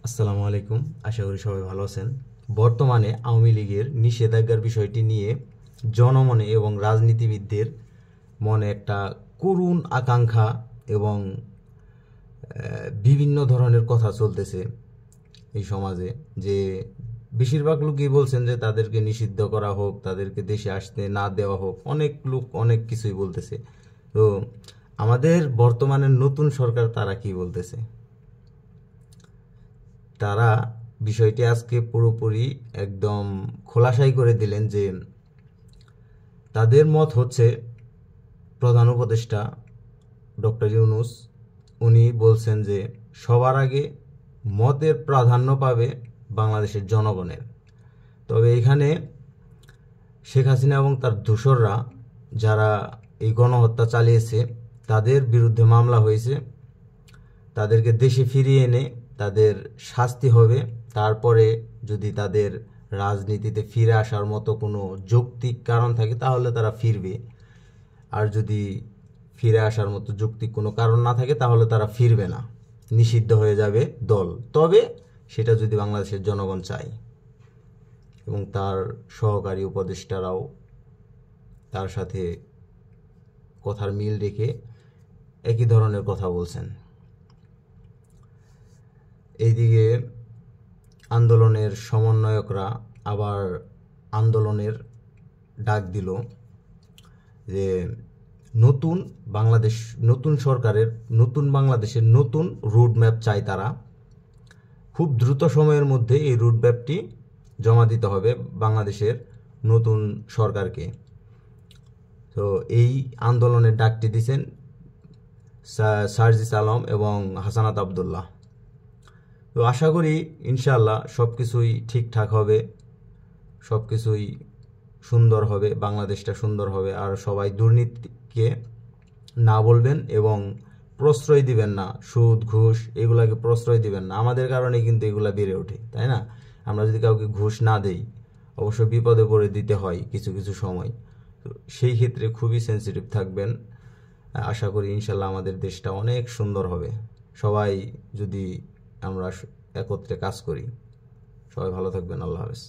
আসসালামু আলাইকুম। আশা করি সবাই ভালো আছেন। বর্তমানে আওয়ামী লীগের নিষেধাজ্ঞার বিষয়টি নিয়ে জনমনে এবং রাজনীতিবিদদের মনে একটা করুণ আকাঙ্ক্ষা এবং বিভিন্ন ধরনের কথা চলতেছে এই সমাজে, যে বেশিরভাগ লোকই বলছেন যে তাদেরকে নিষিদ্ধ করা হোক, তাদেরকে দেশে আসতে না দেওয়া হোক। অনেক লোক অনেক কিছুই বলতেছে। তো আমাদের বর্তমানের নতুন সরকার তারা কি বলতেছে? তারা বিষয়টি আজকে পুরোপুরি একদম খোলাসাই করে দিলেন যে তাদের মত হচ্ছে, প্রধান উপদেষ্টা ডক্টর ইউনূস উনি বলছেন যে সবার আগে মতের প্রাধান্য পাবে বাংলাদেশের জনগণের। তবে এখানে শেখ হাসিনা এবং তার দোসররা যারা এই গণহত্যা চালিয়েছে তাদের বিরুদ্ধে মামলা হয়েছে, তাদেরকে দেশে ফিরিয়ে এনে তাদের শাস্তি হবে। তারপরে যদি তাদের রাজনীতিতে ফিরে আসার মতো কোনো যৌক্তিক কারণ থাকে তাহলে তারা ফিরবে, আর যদি ফিরে আসার মতো যৌক্তিক কোনো কারণ না থাকে তাহলে তারা ফিরবে না, নিষিদ্ধ হয়ে যাবে দল। তবে সেটা যদি বাংলাদেশের জনগণ চায়। এবং তার সহকারী উপদেষ্টারাও তার সাথে কথার মিল রেখে একই ধরনের কথা বলছেন। এইদিকে আন্দোলনের সমন্বয়করা আবার আন্দোলনের ডাক দিল যে নতুন বাংলাদেশ, নতুন সরকারের নতুন বাংলাদেশের নতুন রুটম্যাপ চাই তারা। খুব দ্রুত সময়ের মধ্যে এই রুটম্যাপটি জমা দিতে হবে বাংলাদেশের নতুন সরকারকে। তো এই আন্দোলনের ডাকটি দিয়েছেন সার্জিস আলম এবং হাসানাত আবদুল্লাহ। তো আশা করি ইনশাআল্লাহ সব কিছুই ঠিকঠাক হবে, সব কিছুই সুন্দর হবে, বাংলাদেশটা সুন্দর হবে। আর সবাই দুর্নীতিকে না বলবেন এবং প্রশ্রয় দিবেন না, সুদ ঘুষ এগুলাকে প্রশ্রয় দিবেন না। আমাদের কারণে কিন্তু এগুলা বেড়ে ওঠে, তাই না? আমরা যদি কাউকে ঘুষ না দেই, অবশ্য বিপদে পড়ে দিতে হয় কিছু কিছু সময়। তো সেই ক্ষেত্রে খুবই সেন্সিটিভ থাকবেন। আশা করি ইনশাল্লাহ আমাদের দেশটা অনেক সুন্দর হবে, সবাই যদি আমরা একত্রে কাজ করি। সবাই ভালো থাকবেন। আল্লাহ হাফেজ।